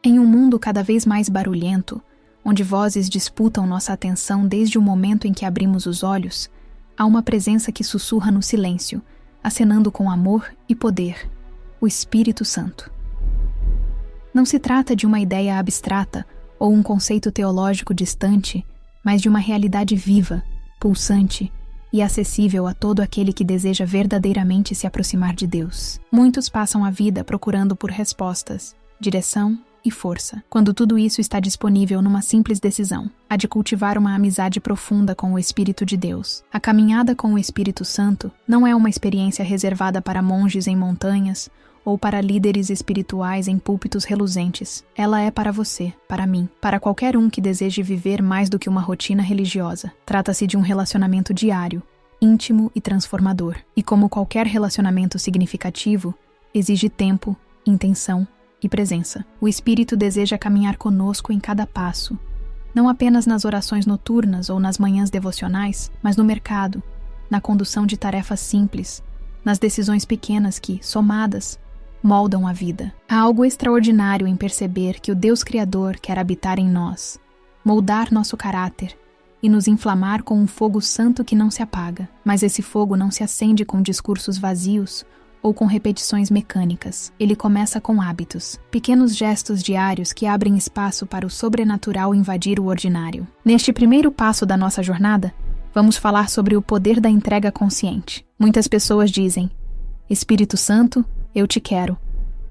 Em um mundo cada vez mais barulhento, onde vozes disputam nossa atenção desde o momento em que abrimos os olhos, há uma presença que sussurra no silêncio, acenando com amor e poder, o Espírito Santo. Não se trata de uma ideia abstrata ou um conceito teológico distante, mas de uma realidade viva, pulsante e acessível a todo aquele que deseja verdadeiramente se aproximar de Deus. Muitos passam a vida procurando por respostas, direção e força, quando tudo isso está disponível numa simples decisão, a de cultivar uma amizade profunda com o Espírito de Deus. A caminhada com o Espírito Santo não é uma experiência reservada para monges em montanhas ou para líderes espirituais em púlpitos reluzentes. Ela é para você, para mim, para qualquer um que deseje viver mais do que uma rotina religiosa. Trata-se de um relacionamento diário, íntimo e transformador. E como qualquer relacionamento significativo, exige tempo, intenção e presença. O Espírito deseja caminhar conosco em cada passo, não apenas nas orações noturnas ou nas manhãs devocionais, mas no mercado, na condução de tarefas simples, nas decisões pequenas que, somadas, moldam a vida. Há algo extraordinário em perceber que o Deus Criador quer habitar em nós, moldar nosso caráter e nos inflamar com um fogo santo que não se apaga. Mas esse fogo não se acende com discursos vazios ou com repetições mecânicas. Ele começa com hábitos, pequenos gestos diários que abrem espaço para o sobrenatural invadir o ordinário. Neste primeiro passo da nossa jornada, vamos falar sobre o poder da entrega consciente. Muitas pessoas dizem: Espírito Santo, eu te quero,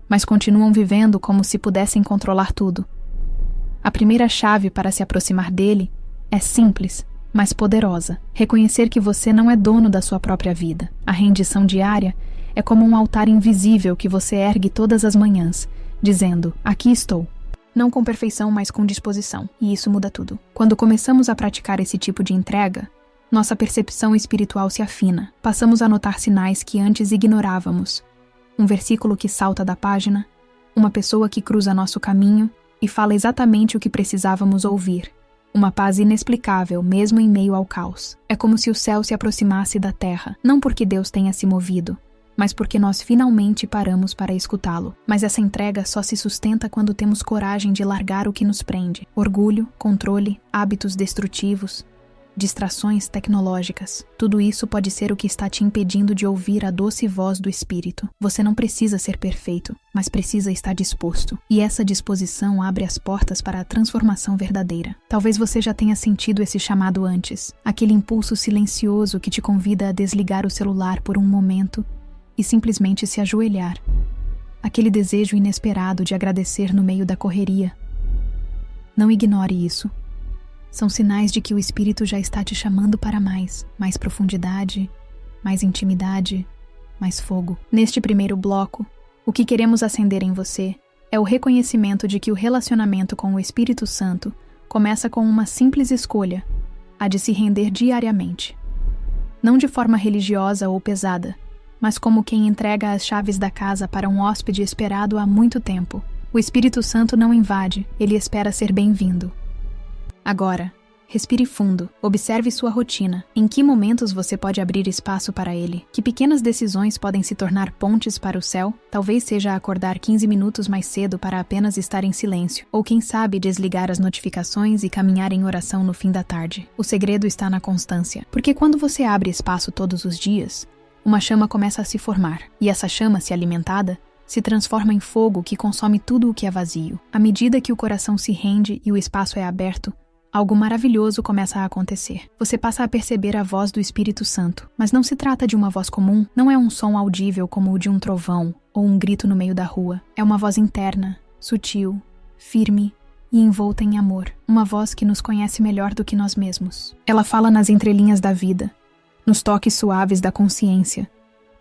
mas continuam vivendo como se pudessem controlar tudo. A primeira chave para se aproximar dele é simples, mas poderosa. Reconhecer que você não é dono da sua própria vida. A rendição diária é como um altar invisível que você ergue todas as manhãs, dizendo: aqui estou. Não com perfeição, mas com disposição. E isso muda tudo. Quando começamos a praticar esse tipo de entrega, nossa percepção espiritual se afina. Passamos a notar sinais que antes ignorávamos. Um versículo que salta da página, uma pessoa que cruza nosso caminho e fala exatamente o que precisávamos ouvir. Uma paz inexplicável, mesmo em meio ao caos. É como se o céu se aproximasse da terra, não porque Deus tenha se movido, mas porque nós finalmente paramos para escutá-lo. Mas essa entrega só se sustenta quando temos coragem de largar o que nos prende. Orgulho, controle, hábitos destrutivos, distrações tecnológicas. Tudo isso pode ser o que está te impedindo de ouvir a doce voz do Espírito. Você não precisa ser perfeito, mas precisa estar disposto. E essa disposição abre as portas para a transformação verdadeira. Talvez você já tenha sentido esse chamado antes. Aquele impulso silencioso que te convida a desligar o celular por um momento e simplesmente se ajoelhar. Aquele desejo inesperado de agradecer no meio da correria. Não ignore isso. São sinais de que o Espírito já está te chamando para mais profundidade, mais intimidade, mais fogo. Neste primeiro bloco, o que queremos acender em você é o reconhecimento de que o relacionamento com o Espírito Santo começa com uma simples escolha, a de se render diariamente. Não de forma religiosa ou pesada, mas como quem entrega as chaves da casa para um hóspede esperado há muito tempo. O Espírito Santo não invade, ele espera ser bem-vindo. Agora, respire fundo, observe sua rotina. Em que momentos você pode abrir espaço para ele? Que pequenas decisões podem se tornar pontes para o céu? Talvez seja acordar 15 minutos mais cedo para apenas estar em silêncio. Ou quem sabe desligar as notificações e caminhar em oração no fim da tarde. O segredo está na constância. Porque quando você abre espaço todos os dias, uma chama começa a se formar. E essa chama, se alimentada, se transforma em fogo que consome tudo o que é vazio. À medida que o coração se rende e o espaço é aberto, algo maravilhoso começa a acontecer. Você passa a perceber a voz do Espírito Santo. Mas não se trata de uma voz comum, não é um som audível como o de um trovão ou um grito no meio da rua. É uma voz interna, sutil, firme e envolta em amor. Uma voz que nos conhece melhor do que nós mesmos. Ela fala nas entrelinhas da vida, nos toques suaves da consciência,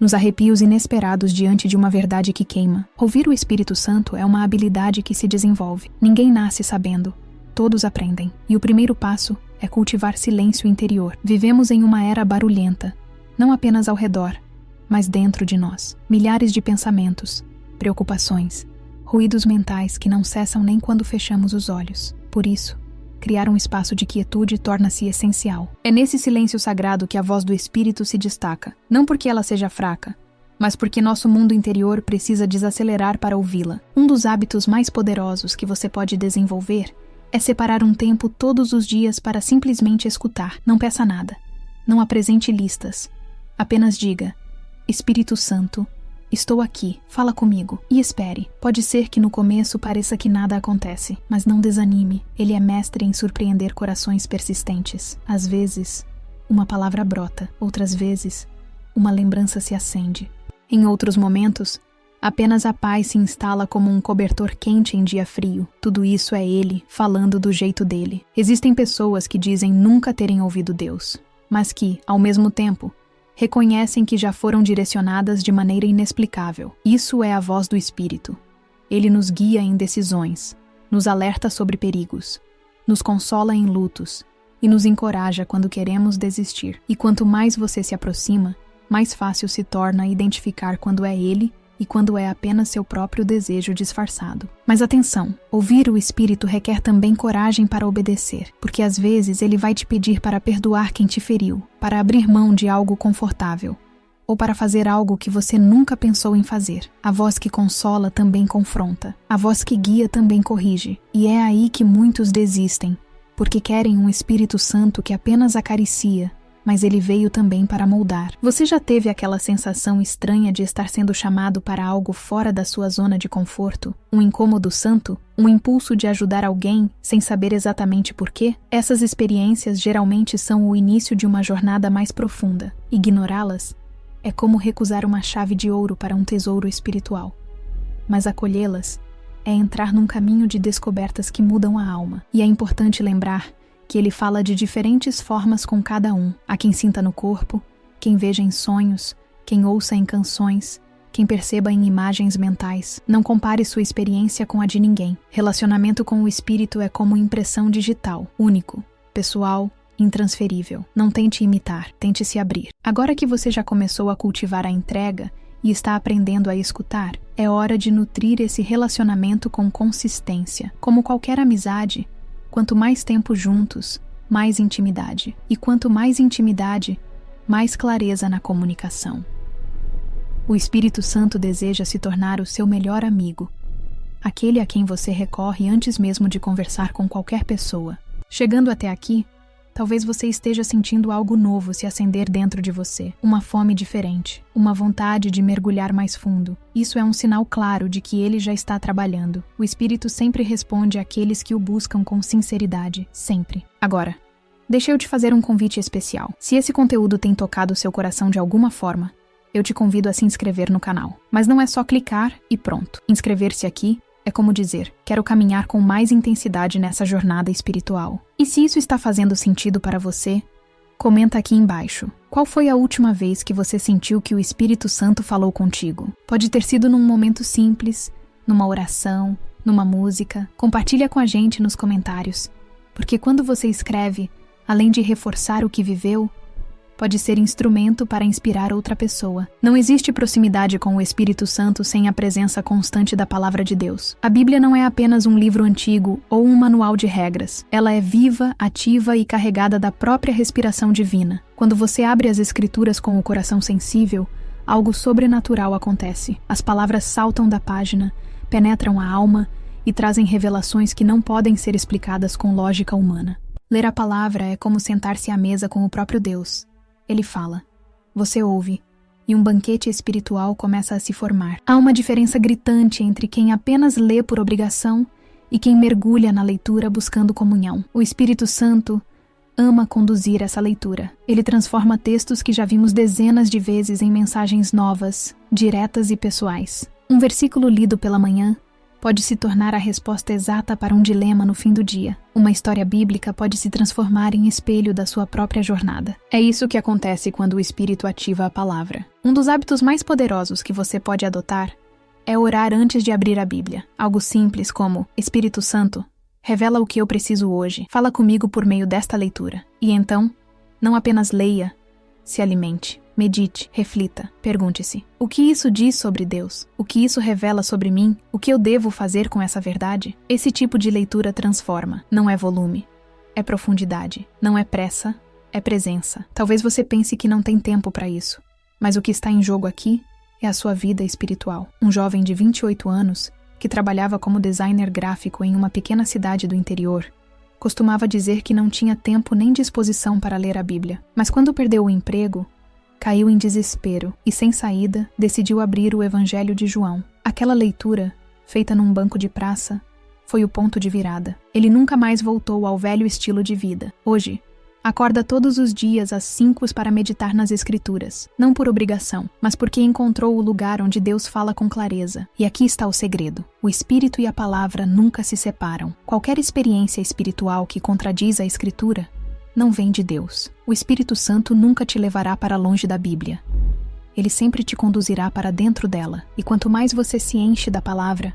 nos arrepios inesperados diante de uma verdade que queima. Ouvir o Espírito Santo é uma habilidade que se desenvolve. Ninguém nasce sabendo. Todos aprendem. E o primeiro passo é cultivar silêncio interior. Vivemos em uma era barulhenta, não apenas ao redor, mas dentro de nós. Milhares de pensamentos, preocupações, ruídos mentais que não cessam nem quando fechamos os olhos. Por isso, criar um espaço de quietude torna-se essencial. É nesse silêncio sagrado que a voz do Espírito se destaca, não porque ela seja fraca, mas porque nosso mundo interior precisa desacelerar para ouvi-la. Um dos hábitos mais poderosos que você pode desenvolver é separar um tempo todos os dias para simplesmente escutar. Não peça nada. Não apresente listas. Apenas diga: Espírito Santo, estou aqui, fala comigo. E espere. Pode ser que no começo pareça que nada acontece, mas não desanime. Ele é mestre em surpreender corações persistentes. Às vezes, uma palavra brota. Outras vezes, uma lembrança se acende. Em outros momentos, apenas a paz se instala como um cobertor quente em dia frio. Tudo isso é ele, falando do jeito dele. Existem pessoas que dizem nunca terem ouvido Deus, mas que, ao mesmo tempo, reconhecem que já foram direcionadas de maneira inexplicável. Isso é a voz do Espírito. Ele nos guia em decisões, nos alerta sobre perigos, nos consola em lutos e nos encoraja quando queremos desistir. E quanto mais você se aproxima, mais fácil se torna identificar quando é ele e quando é apenas seu próprio desejo disfarçado. Mas atenção, ouvir o Espírito requer também coragem para obedecer, porque às vezes ele vai te pedir para perdoar quem te feriu, para abrir mão de algo confortável, ou para fazer algo que você nunca pensou em fazer. A voz que consola também confronta, a voz que guia também corrige, e é aí que muitos desistem, porque querem um Espírito Santo que apenas acaricia, mas ele veio também para moldar. Você já teve aquela sensação estranha de estar sendo chamado para algo fora da sua zona de conforto? Um incômodo santo? Um impulso de ajudar alguém sem saber exatamente por quê? Essas experiências geralmente são o início de uma jornada mais profunda. Ignorá-las é como recusar uma chave de ouro para um tesouro espiritual. Mas acolhê-las é entrar num caminho de descobertas que mudam a alma. E é importante lembrar que ele fala de diferentes formas com cada um. Há quem sinta no corpo, quem veja em sonhos, quem ouça em canções, quem perceba em imagens mentais. Não compare sua experiência com a de ninguém. Relacionamento com o Espírito é como impressão digital, único, pessoal, intransferível. Não tente imitar, tente se abrir. Agora que você já começou a cultivar a entrega e está aprendendo a escutar, é hora de nutrir esse relacionamento com consistência. Como qualquer amizade, quanto mais tempo juntos, mais intimidade. E quanto mais intimidade, mais clareza na comunicação. O Espírito Santo deseja se tornar o seu melhor amigo, aquele a quem você recorre antes mesmo de conversar com qualquer pessoa. Chegando até aqui, talvez você esteja sentindo algo novo se acender dentro de você, uma fome diferente, uma vontade de mergulhar mais fundo. Isso é um sinal claro de que ele já está trabalhando. O Espírito sempre responde àqueles que o buscam com sinceridade, sempre. Agora, deixa eu te fazer um convite especial. Se esse conteúdo tem tocado seu coração de alguma forma, eu te convido a se inscrever no canal. Mas não é só clicar e pronto. Inscrever-se aqui é como dizer, quero caminhar com mais intensidade nessa jornada espiritual. E se isso está fazendo sentido para você, comenta aqui embaixo. Qual foi a última vez que você sentiu que o Espírito Santo falou contigo? Pode ter sido num momento simples, numa oração, numa música. Compartilha com a gente nos comentários. Porque quando você escreve, além de reforçar o que viveu, pode ser instrumento para inspirar outra pessoa. Não existe proximidade com o Espírito Santo sem a presença constante da Palavra de Deus. A Bíblia não é apenas um livro antigo ou um manual de regras. Ela é viva, ativa e carregada da própria respiração divina. Quando você abre as Escrituras com o coração sensível, algo sobrenatural acontece. As palavras saltam da página, penetram a alma e trazem revelações que não podem ser explicadas com lógica humana. Ler a palavra é como sentar-se à mesa com o próprio Deus. Ele fala, você ouve, e um banquete espiritual começa a se formar. Há uma diferença gritante entre quem apenas lê por obrigação e quem mergulha na leitura buscando comunhão. O Espírito Santo ama conduzir essa leitura. Ele transforma textos que já vimos dezenas de vezes em mensagens novas, diretas e pessoais. Um versículo lido pela manhã pode se tornar a resposta exata para um dilema no fim do dia. Uma história bíblica pode se transformar em espelho da sua própria jornada. É isso que acontece quando o Espírito ativa a palavra. Um dos hábitos mais poderosos que você pode adotar é orar antes de abrir a Bíblia. Algo simples como, Espírito Santo, revela o que eu preciso hoje. Fala comigo por meio desta leitura. E então, não apenas leia, se alimente. Medite, reflita, pergunte-se, o que isso diz sobre Deus? O que isso revela sobre mim? O que eu devo fazer com essa verdade? Esse tipo de leitura transforma. Não é volume, é profundidade. Não é pressa, é presença. Talvez você pense que não tem tempo para isso, mas o que está em jogo aqui é a sua vida espiritual. Um jovem de 28 anos, que trabalhava como designer gráfico em uma pequena cidade do interior, costumava dizer que não tinha tempo nem disposição para ler a Bíblia. Mas quando perdeu o emprego, caiu em desespero e, sem saída, decidiu abrir o Evangelho de João. Aquela leitura, feita num banco de praça, foi o ponto de virada. Ele nunca mais voltou ao velho estilo de vida. Hoje, acorda todos os dias às 5 para meditar nas Escrituras, não por obrigação, mas porque encontrou o lugar onde Deus fala com clareza. E aqui está o segredo: o Espírito e a Palavra nunca se separam. Qualquer experiência espiritual que contradiz a Escritura não vem de Deus. O Espírito Santo nunca te levará para longe da Bíblia. Ele sempre te conduzirá para dentro dela, e quanto mais você se enche da Palavra,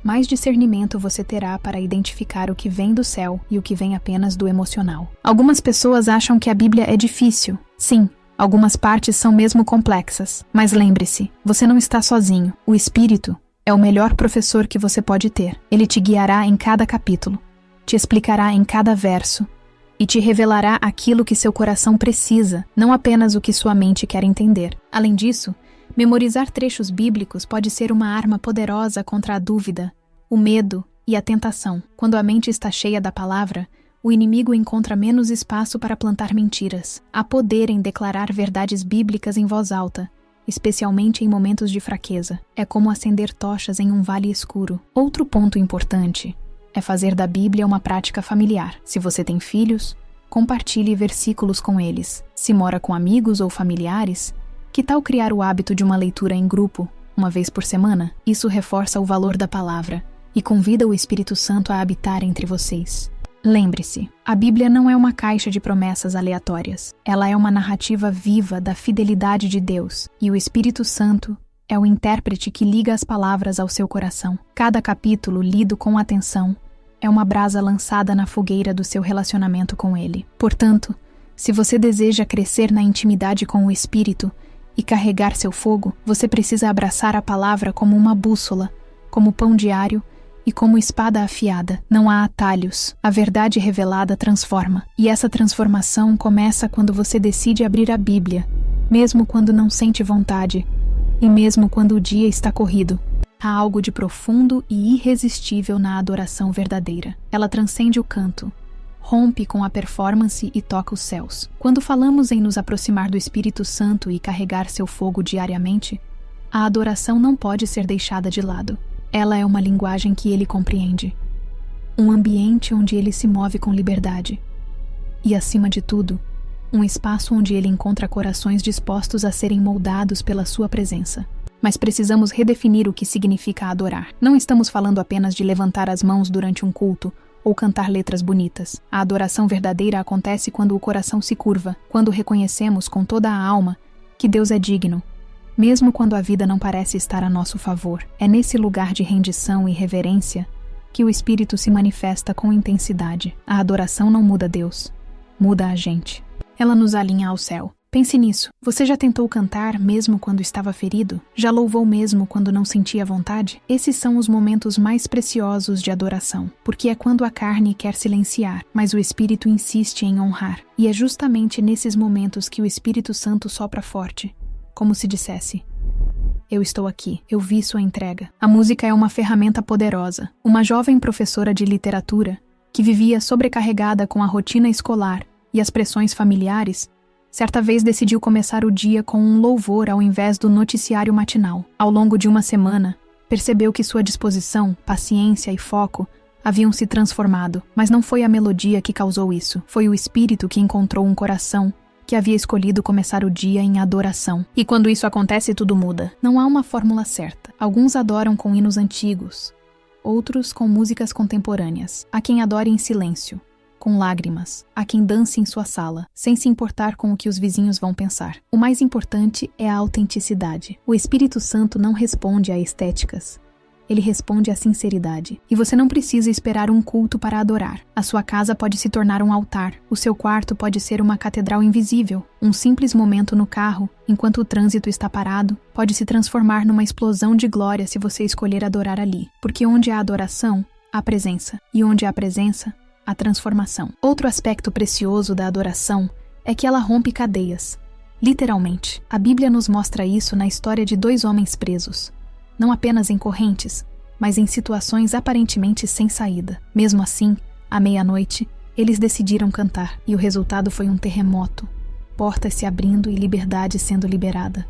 mais discernimento você terá para identificar o que vem do céu e o que vem apenas do emocional. Algumas pessoas acham que a Bíblia é difícil. Sim, algumas partes são mesmo complexas. Mas lembre-se, você não está sozinho. O Espírito é o melhor professor que você pode ter. Ele te guiará em cada capítulo, te explicará em cada verso e te revelará aquilo que seu coração precisa, não apenas o que sua mente quer entender. Além disso, memorizar trechos bíblicos pode ser uma arma poderosa contra a dúvida, o medo e a tentação. Quando a mente está cheia da palavra, o inimigo encontra menos espaço para plantar mentiras. Há poder em declarar verdades bíblicas em voz alta, especialmente em momentos de fraqueza. É como acender tochas em um vale escuro. Outro ponto importante é fazer da Bíblia uma prática familiar. Se você tem filhos, compartilhe versículos com eles. Se mora com amigos ou familiares, que tal criar o hábito de uma leitura em grupo, uma vez por semana? Isso reforça o valor da palavra e convida o Espírito Santo a habitar entre vocês. Lembre-se, a Bíblia não é uma caixa de promessas aleatórias. Ela é uma narrativa viva da fidelidade de Deus, e o Espírito Santo é o intérprete que liga as palavras ao seu coração. Cada capítulo, lido com atenção, é uma brasa lançada na fogueira do seu relacionamento com Ele. Portanto, se você deseja crescer na intimidade com o Espírito e carregar seu fogo, você precisa abraçar a palavra como uma bússola, como pão diário e como espada afiada. Não há atalhos. A verdade revelada transforma. E essa transformação começa quando você decide abrir a Bíblia, mesmo quando não sente vontade, e mesmo quando o dia está corrido. Há algo de profundo e irresistível na adoração verdadeira. Ela transcende o canto, rompe com a performance e toca os céus. Quando falamos em nos aproximar do Espírito Santo e carregar seu fogo diariamente, a adoração não pode ser deixada de lado. Ela é uma linguagem que ele compreende, um ambiente onde ele se move com liberdade e, acima de tudo, um espaço onde ele encontra corações dispostos a serem moldados pela sua presença. Mas precisamos redefinir o que significa adorar. Não estamos falando apenas de levantar as mãos durante um culto ou cantar letras bonitas. A adoração verdadeira acontece quando o coração se curva, quando reconhecemos com toda a alma que Deus é digno, mesmo quando a vida não parece estar a nosso favor. É nesse lugar de rendição e reverência que o Espírito se manifesta com intensidade. A adoração não muda Deus, muda a gente. Ela nos alinha ao céu. Pense nisso. Você já tentou cantar mesmo quando estava ferido? Já louvou mesmo quando não sentia vontade? Esses são os momentos mais preciosos de adoração, porque é quando a carne quer silenciar, mas o Espírito insiste em honrar. E é justamente nesses momentos que o Espírito Santo sopra forte, como se dissesse: eu estou aqui, eu vi sua entrega. A música é uma ferramenta poderosa. Uma jovem professora de literatura, que vivia sobrecarregada com a rotina escolar e as pressões familiares, certa vez decidiu começar o dia com um louvor ao invés do noticiário matinal. Ao longo de uma semana, percebeu que sua disposição, paciência e foco haviam se transformado. Mas não foi a melodia que causou isso. Foi o Espírito que encontrou um coração que havia escolhido começar o dia em adoração. E quando isso acontece, tudo muda. Não há uma fórmula certa. Alguns adoram com hinos antigos, outros com músicas contemporâneas. Há quem adore em silêncio, com lágrimas, há quem dance em sua sala, sem se importar com o que os vizinhos vão pensar. O mais importante é a autenticidade. O Espírito Santo não responde a estéticas. Ele responde à sinceridade. E você não precisa esperar um culto para adorar. A sua casa pode se tornar um altar. O seu quarto pode ser uma catedral invisível. Um simples momento no carro, enquanto o trânsito está parado, pode se transformar numa explosão de glória se você escolher adorar ali. Porque onde há adoração, há presença. E onde há presença, a transformação. Outro aspecto precioso da adoração é que ela rompe cadeias. Literalmente. A Bíblia nos mostra isso na história de 2 homens presos, não apenas em correntes, mas em situações aparentemente sem saída. Mesmo assim, à meia-noite, eles decidiram cantar, e o resultado foi um terremoto, portas se abrindo e liberdade sendo liberada.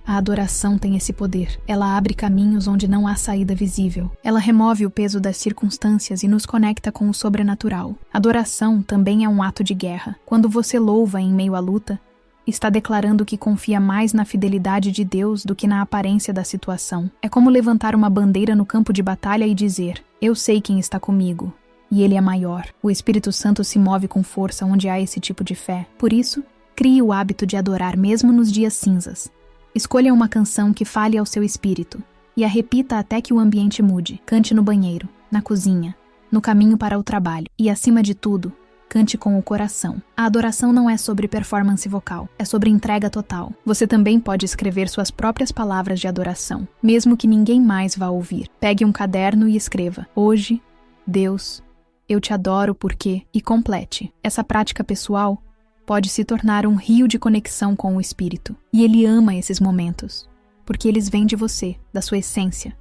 A adoração tem esse poder. Ela abre caminhos onde não há saída visível. Ela remove o peso das circunstâncias e nos conecta com o sobrenatural. Adoração também é um ato de guerra. Quando você louva em meio à luta, está declarando que confia mais na fidelidade de Deus do que na aparência da situação. É como levantar uma bandeira no campo de batalha e dizer: eu sei quem está comigo, e Ele é maior. O Espírito Santo se move com força onde há esse tipo de fé. Por isso, crie o hábito de adorar mesmo nos dias cinzas. Escolha uma canção que fale ao seu espírito e a repita até que o ambiente mude. Cante no banheiro, na cozinha, no caminho para o trabalho e, acima de tudo, cante com o coração. A adoração não é sobre performance vocal, é sobre entrega total. Você também pode escrever suas próprias palavras de adoração, mesmo que ninguém mais vá ouvir. Pegue um caderno e escreva: hoje, Deus, eu te adoro porque... e complete. Essa prática pessoal pode se tornar um rio de conexão com o Espírito. E Ele ama esses momentos, porque eles vêm de você, da sua essência,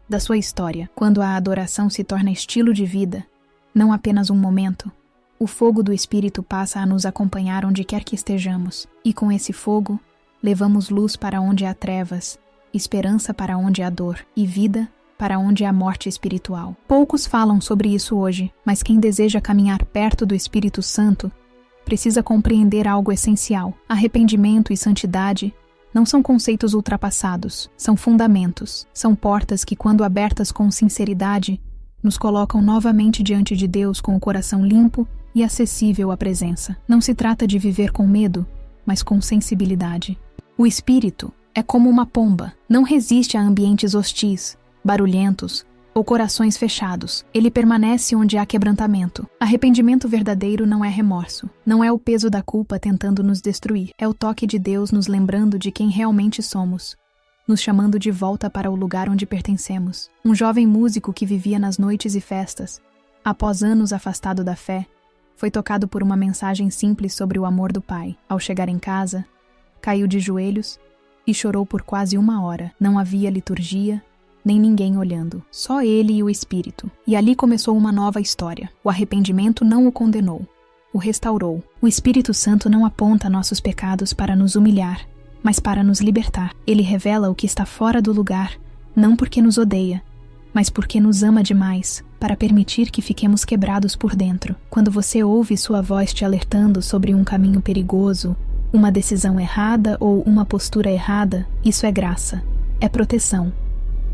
da sua história. Quando a adoração se torna estilo de vida, não apenas um momento, o fogo do Espírito passa a nos acompanhar onde quer que estejamos. E com esse fogo, levamos luz para onde há trevas, esperança para onde há dor e vida para onde há morte espiritual. Poucos falam sobre isso hoje, mas quem deseja caminhar perto do Espírito Santo precisa compreender algo essencial. Arrependimento e santidade não são conceitos ultrapassados, são fundamentos. São portas que, quando abertas com sinceridade, nos colocam novamente diante de Deus com o coração limpo e acessível à presença. Não se trata de viver com medo, mas com sensibilidade. O Espírito é como uma pomba, não resiste a ambientes hostis, barulhentos ou corações fechados. Ele permanece onde há quebrantamento. Arrependimento verdadeiro não é remorso. Não é o peso da culpa tentando nos destruir. É o toque de Deus nos lembrando de quem realmente somos, nos chamando de volta para o lugar onde pertencemos. Um jovem músico que vivia nas noites e festas, após anos afastado da fé, foi tocado por uma mensagem simples sobre o amor do Pai. Ao chegar em casa, caiu de joelhos e chorou por quase 1 hora. Não havia liturgia, nem ninguém olhando, só ele e o Espírito. E ali começou uma nova história. O arrependimento não o condenou, o restaurou. O Espírito Santo não aponta nossos pecados para nos humilhar, mas para nos libertar. Ele revela o que está fora do lugar, não porque nos odeia, mas porque nos ama demais, para permitir que fiquemos quebrados por dentro. Quando você ouve sua voz te alertando sobre um caminho perigoso, uma decisão errada ou uma postura errada, isso é graça, é proteção.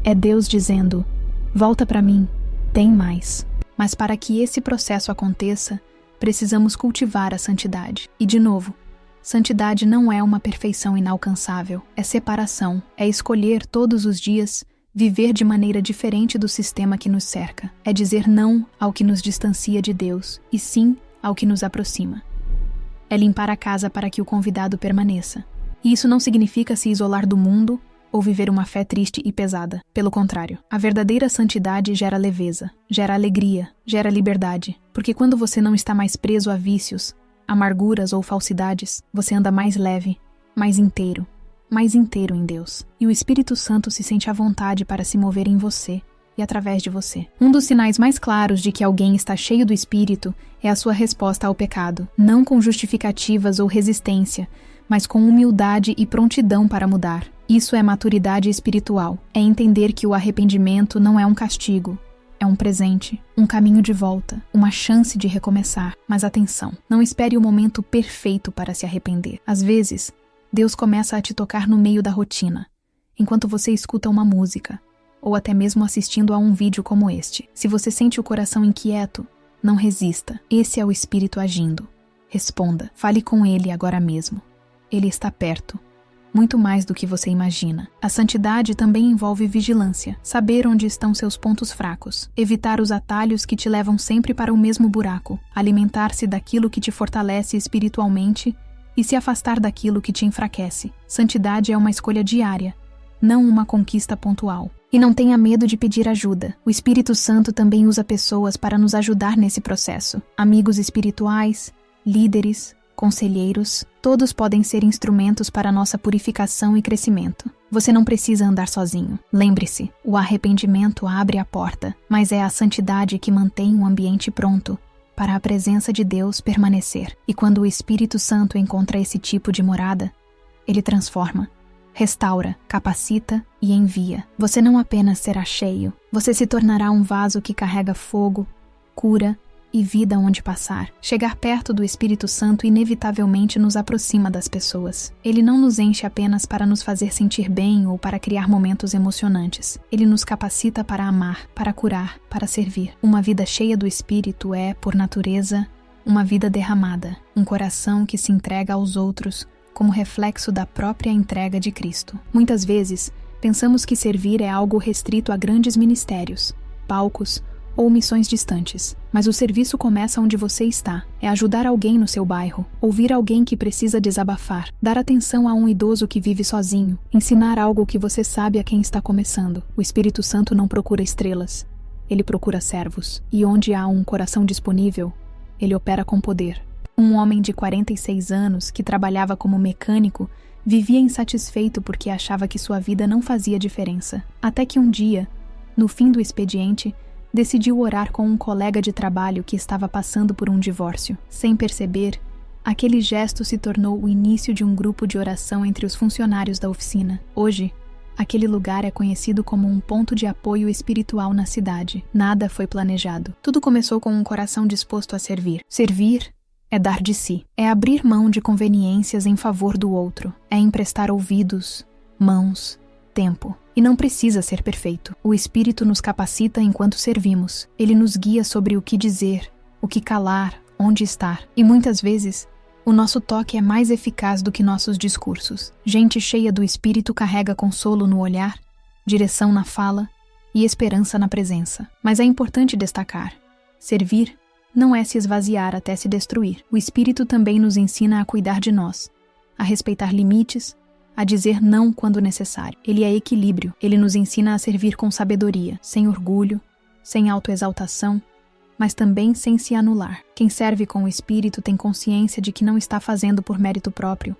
É Deus dizendo: volta para mim, tem mais. Mas para que esse processo aconteça, precisamos cultivar a santidade. E de novo, santidade não é uma perfeição inalcançável, é separação, é escolher todos os dias viver de maneira diferente do sistema que nos cerca. É dizer não ao que nos distancia de Deus e sim ao que nos aproxima. É limpar a casa para que o convidado permaneça. E isso não significa se isolar do mundo ou viver uma fé triste e pesada. Pelo contrário, a verdadeira santidade gera leveza, gera alegria, gera liberdade. Porque quando você não está mais preso a vícios, amarguras ou falsidades, você anda mais leve, mais inteiro em Deus. E o Espírito Santo se sente à vontade para se mover em você e através de você. Um dos sinais mais claros de que alguém está cheio do Espírito é a sua resposta ao pecado, não com justificativas ou resistência, mas com humildade e prontidão para mudar. Isso é maturidade espiritual. É entender que o arrependimento não é um castigo, é um presente, um caminho de volta, uma chance de recomeçar. Mas atenção, não espere o momento perfeito para se arrepender. Às vezes, Deus começa a te tocar no meio da rotina, enquanto você escuta uma música, ou até mesmo assistindo a um vídeo como este. Se você sente o coração inquieto, não resista. Esse é o Espírito agindo. Responda, fale com Ele agora mesmo. Ele está perto, muito mais do que você imagina. A santidade também envolve vigilância, saber onde estão seus pontos fracos, evitar os atalhos que te levam sempre para o mesmo buraco, alimentar-se daquilo que te fortalece espiritualmente e se afastar daquilo que te enfraquece. Santidade é uma escolha diária, não uma conquista pontual. E não tenha medo de pedir ajuda. O Espírito Santo também usa pessoas para nos ajudar nesse processo. Amigos espirituais, líderes, conselheiros, todos podem ser instrumentos para nossa purificação e crescimento. Você não precisa andar sozinho. Lembre-se, o arrependimento abre a porta, mas é a santidade que mantém o ambiente pronto para a presença de Deus permanecer. E quando o Espírito Santo encontra esse tipo de morada, ele transforma, restaura, capacita e envia. Você não apenas será cheio, você se tornará um vaso que carrega fogo, cura e vida onde passar. Chegar perto do Espírito Santo inevitavelmente nos aproxima das pessoas. Ele não nos enche apenas para nos fazer sentir bem ou para criar momentos emocionantes. Ele nos capacita para amar, para curar, para servir. Uma vida cheia do Espírito é, por natureza, uma vida derramada, um coração que se entrega aos outros como reflexo da própria entrega de Cristo. Muitas vezes, pensamos que servir é algo restrito a grandes ministérios, palcos ou missões distantes. Mas o serviço começa onde você está. É ajudar alguém no seu bairro, ouvir alguém que precisa desabafar, dar atenção a um idoso que vive sozinho, ensinar algo que você sabe a quem está começando. O Espírito Santo não procura estrelas, ele procura servos. E onde há um coração disponível, ele opera com poder. Um homem de 46 anos, que trabalhava como mecânico, vivia insatisfeito porque achava que sua vida não fazia diferença. Até que um dia, no fim do expediente, decidiu orar com um colega de trabalho que estava passando por um divórcio. Sem perceber, aquele gesto se tornou o início de um grupo de oração entre os funcionários da oficina. Hoje, aquele lugar é conhecido como um ponto de apoio espiritual na cidade. Nada foi planejado. Tudo começou com um coração disposto a servir. Servir é dar de si. É abrir mão de conveniências em favor do outro. É emprestar ouvidos, mãos, tempo. E não precisa ser perfeito. O Espírito nos capacita enquanto servimos. Ele nos guia sobre o que dizer, o que calar, onde estar. E muitas vezes, o nosso toque é mais eficaz do que nossos discursos. Gente cheia do Espírito carrega consolo no olhar, direção na fala e esperança na presença. Mas é importante destacar: servir não é se esvaziar até se destruir. O Espírito também nos ensina a cuidar de nós, a respeitar limites, a dizer não quando necessário. Ele é equilíbrio. Ele nos ensina a servir com sabedoria, sem orgulho, sem autoexaltação, mas também sem se anular. Quem serve com o Espírito tem consciência de que não está fazendo por mérito próprio,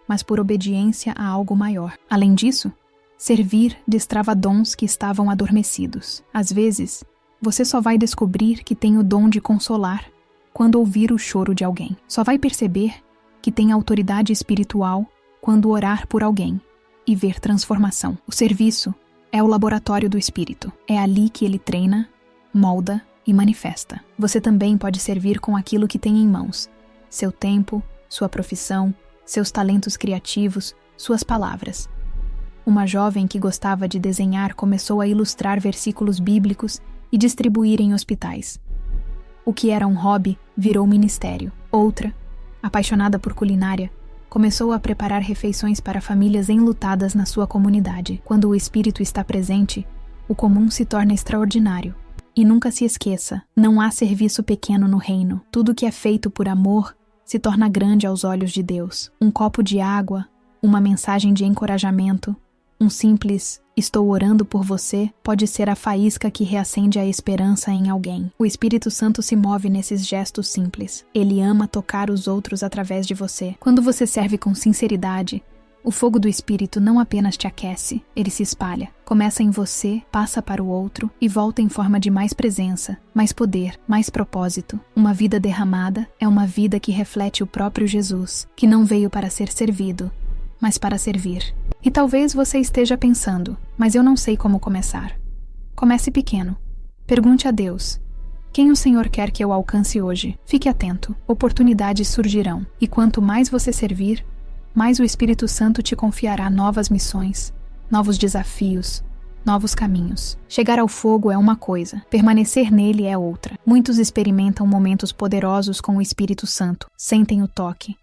mas por obediência a algo maior. Além disso, servir destrava dons que estavam adormecidos. Às vezes, você só vai descobrir que tem o dom de consolar quando ouvir o choro de alguém. Só vai perceber que tem autoridade espiritual quando orar por alguém e ver transformação. O serviço é o laboratório do Espírito. É ali que ele treina, molda e manifesta. Você também pode servir com aquilo que tem em mãos: seu tempo, sua profissão, seus talentos criativos, suas palavras. Uma jovem que gostava de desenhar começou a ilustrar versículos bíblicos e distribuir em hospitais. O que era um hobby virou ministério. Outra, apaixonada por culinária, começou a preparar refeições para famílias enlutadas na sua comunidade. Quando o Espírito está presente, o comum se torna extraordinário. E nunca se esqueça, não há serviço pequeno no reino. Tudo que é feito por amor se torna grande aos olhos de Deus. Um copo de água, uma mensagem de encorajamento, um simples "estou orando por você" pode ser a faísca que reacende a esperança em alguém. O Espírito Santo se move nesses gestos simples. Ele ama tocar os outros através de você. Quando você serve com sinceridade, o fogo do Espírito não apenas te aquece, ele se espalha. Começa em você, passa para o outro e volta em forma de mais presença, mais poder, mais propósito. Uma vida derramada é uma vida que reflete o próprio Jesus, que não veio para ser servido, mas para servir. E talvez você esteja pensando: mas eu não sei como começar. Comece pequeno. Pergunte a Deus: quem o Senhor quer que eu alcance hoje? Fique atento, oportunidades surgirão. E quanto mais você servir, mais o Espírito Santo te confiará novas missões, novos desafios, novos caminhos. Chegar ao fogo é uma coisa, permanecer nele é outra. Muitos experimentam momentos poderosos com o Espírito Santo, sentem o toque,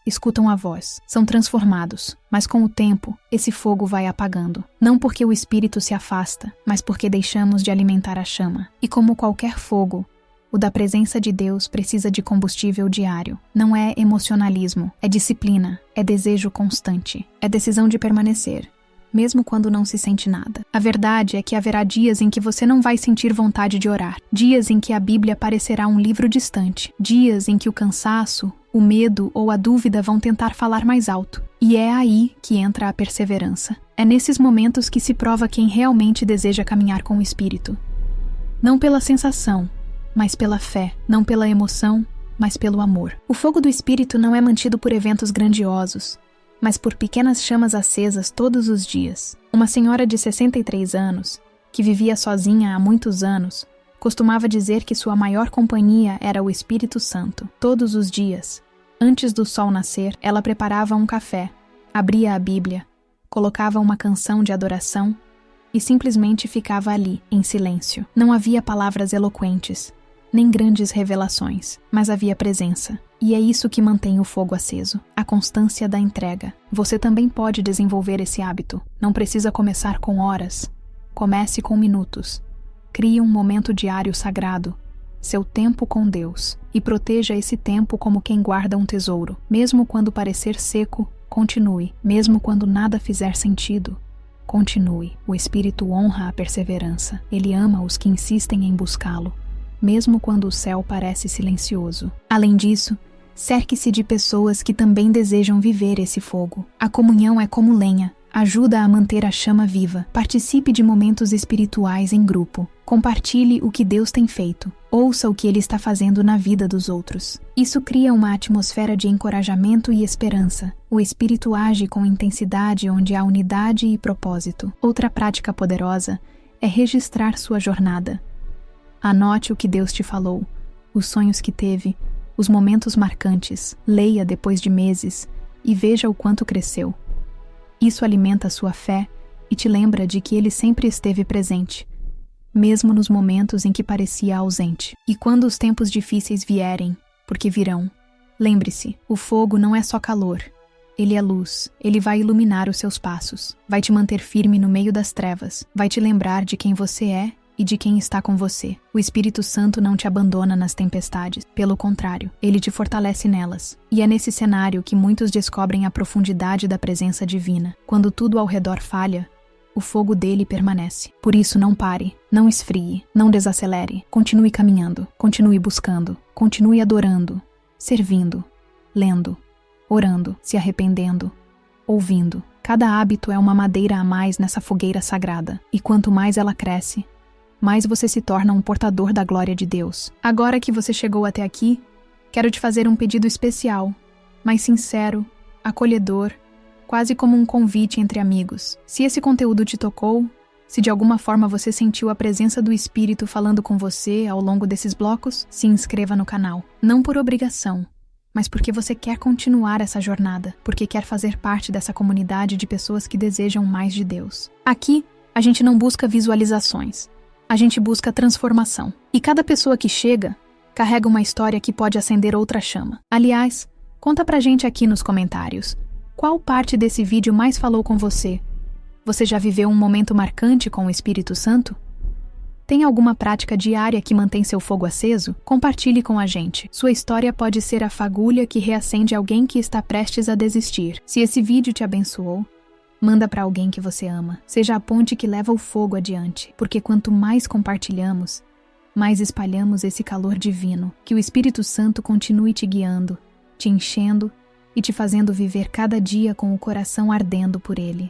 escutam a voz, são transformados, mas com o tempo, esse fogo vai apagando. Não porque o Espírito se afasta, mas porque deixamos de alimentar a chama. E como qualquer fogo, o da presença de Deus precisa de combustível diário. Não é emocionalismo, é disciplina, é desejo constante, é decisão de permanecer, mesmo quando não se sente nada. A verdade é que haverá dias em que você não vai sentir vontade de orar, dias em que a Bíblia parecerá um livro distante, dias em que o cansaço, o medo ou a dúvida vão tentar falar mais alto. E é aí que entra a perseverança. É nesses momentos que se prova quem realmente deseja caminhar com o Espírito. Não pela sensação, mas pela fé. Não pela emoção, mas pelo amor. O fogo do Espírito não é mantido por eventos grandiosos, mas por pequenas chamas acesas todos os dias. Uma senhora de 63 anos, que vivia sozinha há muitos anos, costumava dizer que sua maior companhia era o Espírito Santo. Todos os dias, antes do sol nascer, ela preparava um café, abria a Bíblia, colocava uma canção de adoração e simplesmente ficava ali, em silêncio. Não havia palavras eloquentes, nem grandes revelações, mas havia presença. E é isso que mantém o fogo aceso, a constância da entrega. Você também pode desenvolver esse hábito. Não precisa começar com horas. Comece com minutos. Crie um momento diário sagrado, seu tempo com Deus, e proteja esse tempo como quem guarda um tesouro. Mesmo quando parecer seco, continue. Mesmo quando nada fizer sentido, continue. O Espírito honra a perseverança. Ele ama os que insistem em buscá-lo, mesmo quando o céu parece silencioso. Além disso, cerque-se de pessoas que também desejam viver esse fogo. A comunhão é como lenha, ajuda a manter a chama viva. Participe de momentos espirituais em grupo. Compartilhe o que Deus tem feito. Ouça o que Ele está fazendo na vida dos outros. Isso cria uma atmosfera de encorajamento e esperança. O Espírito age com intensidade onde há unidade e propósito. Outra prática poderosa é registrar sua jornada. Anote o que Deus te falou, os sonhos que teve, os momentos marcantes. Leia depois de meses e veja o quanto cresceu. Isso alimenta sua fé e te lembra de que Ele sempre esteve presente, mesmo nos momentos em que parecia ausente. E quando os tempos difíceis vierem, porque virão, lembre-se, o fogo não é só calor. Ele é luz. Ele vai iluminar os seus passos, vai te manter firme no meio das trevas, vai te lembrar de quem você é e de quem está com você. O Espírito Santo não te abandona nas tempestades. Pelo contrário, ele te fortalece nelas. E é nesse cenário que muitos descobrem a profundidade da presença divina. Quando tudo ao redor falha, o fogo dele permanece. Por isso, não pare, não esfrie, não desacelere. Continue caminhando, continue buscando, continue adorando, servindo, lendo, orando, se arrependendo, ouvindo. Cada hábito é uma madeira a mais nessa fogueira sagrada. E quanto mais ela cresce, mais você se torna um portador da glória de Deus. Agora que você chegou até aqui, quero te fazer um pedido especial, mas sincero, acolhedor, quase como um convite entre amigos. Se esse conteúdo te tocou, se de alguma forma você sentiu a presença do Espírito falando com você ao longo desses blocos, se inscreva no canal. Não por obrigação, mas porque você quer continuar essa jornada, porque quer fazer parte dessa comunidade de pessoas que desejam mais de Deus. Aqui, a gente não busca visualizações. A gente busca transformação. E cada pessoa que chega, carrega uma história que pode acender outra chama. Aliás, conta pra gente aqui nos comentários. Qual parte desse vídeo mais falou com você? Você já viveu um momento marcante com o Espírito Santo? Tem alguma prática diária que mantém seu fogo aceso? Compartilhe com a gente. Sua história pode ser a fagulha que reacende alguém que está prestes a desistir. Se esse vídeo te abençoou, manda para alguém que você ama. Seja a ponte que leva o fogo adiante, porque quanto mais compartilhamos, mais espalhamos esse calor divino. Que o Espírito Santo continue te guiando, te enchendo e te fazendo viver cada dia com o coração ardendo por Ele.